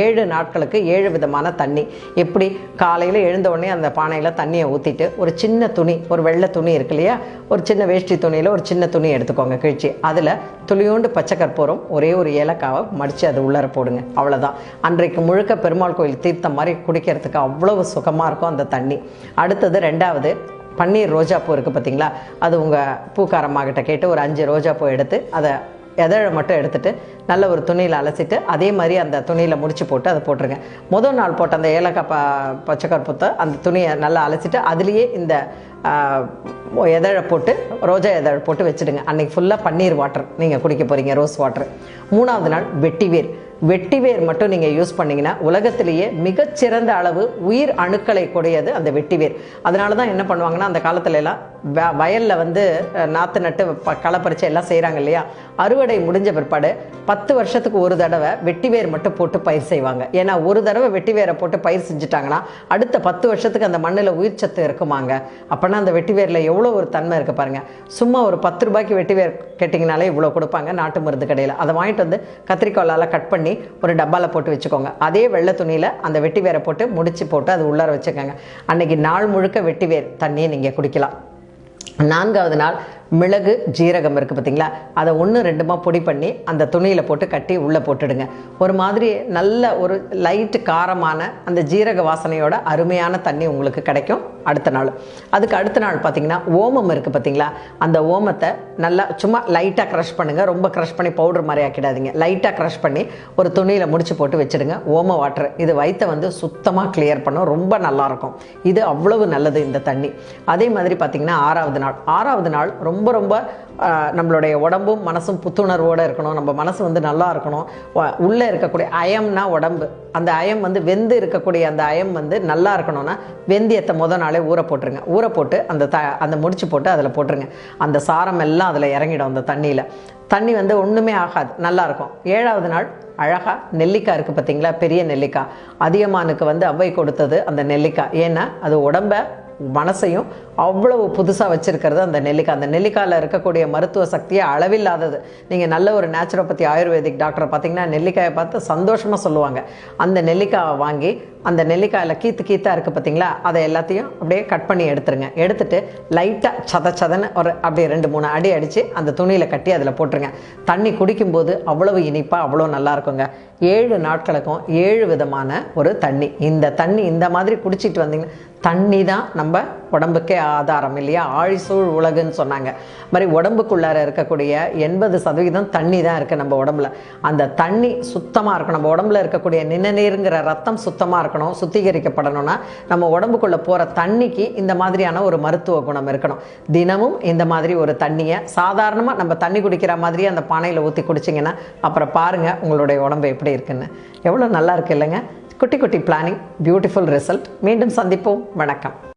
7 நாட்களுக்கு 7 விதமான தண்ணி. எப்படி? காலையில் எழுந்த உடனே அந்த பானையில் தண்ணியை ஊற்றிட்டு ஒரு சின்ன துணி, ஒரு வெள்ளை துணி இருக்கு இல்லையா, ஒரு சின்ன வேஷ்டி துணியில் ஒரு சின்ன துணி எடுத்துக்கோங்க கிழிச்சி. அதில் துளியோண்டு பச்சை கற்பூரம், ஒரே ஒரு ஏலக்காவை மடித்து அது உள்ளர போடுங்க. அவ்வளோதான். அன்றைக்கு முழுக்க பெருமாள் கோயில் தீர்த்தம் மாதிரி குடிக்கிறதுக்கு அவ்வளவு சுகமாக இருக்கும் அந்த தண்ணி. அடுத்தது 2வது, பன்னீர் ரோஜாப்பூ இருக்குது பார்த்தீங்களா, அது உங்கள் பூக்காரம்மாக்கிட்ட கேட்டு ஒரு 5 ரோஜாப்பூ எடுத்து அதை எதழை மட்டும் எடுத்துகிட்டு நல்ல ஒரு துணியில் அலசிட்டு அதே மாதிரி அந்த துணியில் முடிச்சு போட்டு அதை போட்டுருங்க. முதல் நாள் போட்ட அந்த ஏலக்காய் பச்சை கற்பூரத்தை அந்த துணியை நல்லா அலசிட்டு அதுலேயே இந்த எதழை போட்டு ரோஜா எதழை போட்டு வச்சுடுங்க. அன்றைக்கி ஃபுல்லாக பன்னீர் வாட்டர் நீங்கள் குடிக்க போகிறீங்க, ரோஸ் வாட்டர். 3வது நாள் வெட்டிவேர். வெட்டிவேர் மட்டும் நீங்கள் யூஸ் பண்ணிங்கன்னா உலகத்திலேயே மிகச்சிறந்த அளவு உயிர் அணுக்களை கூடியது அந்த வெட்டிவேர். அதனால தான் என்ன பண்ணுவாங்கன்னா, அந்த காலத்துல எல்லாம் வயலில் வந்து நாற்று நட்டு களை பறிச்சு எல்லாம் செய்கிறாங்க இல்லையா, அறுவடை முடிஞ்ச பிற்பாடு 10 வருஷத்துக்கு ஒரு தடவை வெட்டிவேர் மட்டும் போட்டு பயிர் செய்வாங்க. ஏன்னா ஒரு தடவை வெட்டிவேரை போட்டு பயிர் செஞ்சுட்டாங்கன்னா அடுத்த 10 வருஷத்துக்கு அந்த மண்ணில் உயிர் சத்து இருக்குமாங்க. அப்போனா அந்த வெட்டிவேரில் எவ்வளோ ஒரு தன்மை இருக்குது பாருங்கள். சும்மா ஒரு 10 ரூபாய்க்கு வெட்டிவேர் கேட்டிங்கனாலே இவ்வளோ கொடுப்பாங்க நாட்டு மருந்து கடையில். அதை வாங்கிட்டு வந்து கத்திரிக்கோலால் கட் பண்ணி ஒரு டப்பாவில் போட்டு வச்சுக்கோங்க. அதே வெள்ளை துணியில் அந்த வெட்டிவேரை போட்டு முடிச்சு போட்டு அது உள்ளார வச்சுக்கோங்க. அன்றைக்கி நாள் முழுக்க வெட்டிவேர் தண்ணியை நீங்கள் குடிக்கலாம். 4வது நாள் மிளகு ஜீரகம் இருக்குது பார்த்தீங்களா, அதை 1-2 பொடி பண்ணி அந்த துணியில் போட்டு கட்டி உள்ளே போட்டுடுங்க. ஒரு மாதிரி நல்ல ஒரு லைட்டு காரமான அந்த ஜீரக வாசனையோட அருமையான தண்ணி உங்களுக்கு கிடைக்கும் அடுத்த நாள். அதுக்கு அடுத்த நாள் பார்த்திங்கன்னா ஓமம் இருக்குது பார்த்தீங்களா, அந்த ஓமத்தை நல்லா சும்மா லைட்டாக க்ரஷ் பண்ணுங்கள். ரொம்ப க்ரஷ் பண்ணி பவுடர் மாதிரி ஆக்கிடாதீங்க. லைட்டாக க்ரஷ் பண்ணி ஒரு துணியில் முடிச்சு போட்டு வச்சுடுங்க. ஓம வாட்டர் இது வயிற்றை வந்து சுத்தமாக கிளியர் பண்ணும், ரொம்ப நல்லாயிருக்கும். இது அவ்வளவு நல்லது இந்த தண்ணி. அதே மாதிரி பார்த்திங்கன்னா 6வது நாள் ரொம்ப ரொம்ப நம்மளுடைய உடம்பும் மனசும் புத்துணர்வோடு இருக்கணும். நம்ம மனசு வந்து நல்லா இருக்கணும். உள்ளே இருக்கக்கூடிய அயம்னா உடம்பு, அந்த அயம் வந்து வெந்து இருக்கக்கூடிய அந்த அயம் வந்து நல்லா இருக்கணும்னா வெந்தயத்தை முதல் நாளே ஊற போட்டுருங்க. ஊற போட்டு அந்த முடிச்சு போட்டு அதில் போட்டுருங்க. அந்த சாரம் எல்லாம் அதில் இறங்கிடும் அந்த தண்ணியில். தண்ணி வந்து ஒன்றுமே ஆகாது, நல்லாயிருக்கும். 7வது நாள் அழகாக நெல்லிக்காய் இருக்குது பார்த்தீங்களா, பெரிய நெல்லிக்காய். அதியமானுக்கு வந்து அவ்வை கொடுத்தது அந்த நெல்லிக்காய். ஏன்னா அது உடம்பை மனசையும் அவ்வளவு புதுசாக வச்சுருக்கிறது அந்த நெல்லிக்காய். அந்த நெல்லிக்காயில் இருக்கக்கூடிய மருத்துவ சக்தியை அளவில்லாதது. நீங்கள் நல்ல ஒரு நேச்சுரோபதி ஆயுர்வேதிக் டாக்டரை பார்த்தீங்கன்னா நெல்லிக்காயை பார்த்து சந்தோஷமாக சொல்லுவாங்க. அந்த நெல்லிக்காயை வாங்கி அந்த நெல்லிக்காயில் கீத்தாக இருக்குது பார்த்தீங்களா, அதை எல்லாத்தையும் அப்படியே கட் பண்ணி எடுத்துருங்க. எடுத்துட்டு லைட்டாக சதன்னு ஒரு அப்படியே 2-3 அடி அடித்து அந்த துணியில் கட்டி அதில் போட்டுருங்க. தண்ணி குடிக்கும்போது அவ்வளவு இனிப்பாக அவ்வளோ நல்லா இருக்குங்க. 7 நாட்களுக்கும் 7 விதமான ஒரு தண்ணி. இந்த தண்ணி இந்த மாதிரி குடிச்சிட்டு வந்தீங்கன்னா, தண்ணி தான் நம்ம உடம்புக்கே ஆதாரம் இல்லையா, ஆழிசூழ் உலகுன்னு சொன்னாங்க மாதிரி உடம்புக்குள்ளார இருக்கக்கூடிய 80% தண்ணி தான் இருக்குது நம்ம உடம்புல. அந்த தண்ணி சுத்தமாக இருக்கணும். நம்ம உடம்புல இருக்கக்கூடிய நிணநீருங்கிற ரத்தம் சுத்தமாக இருக்கணும். சுத்திகரிக்கப்படணும்னா நம்ம உடம்புக்குள்ளே போகிற தண்ணிக்கு இந்த மாதிரியான ஒரு மருத்துவ குணம் இருக்கணும். தினமும் இந்த மாதிரி ஒரு தண்ணியை சாதாரணமாக நம்ம தண்ணி குடிக்கிற மாதிரியே அந்த பானையில் ஊற்றி குடிச்சிங்கன்னா அப்புறம் பாருங்கள் உங்களுடைய உடம்பு எப்படி இருக்குன்னு. எவ்வளோ நல்லா இருக்கு இல்லைங்க. குட்டி குட்டி பிளானிங், பியூட்டிஃபுல் ரிசல்ட். மீண்டும் சந்திப்போம். வணக்கம்.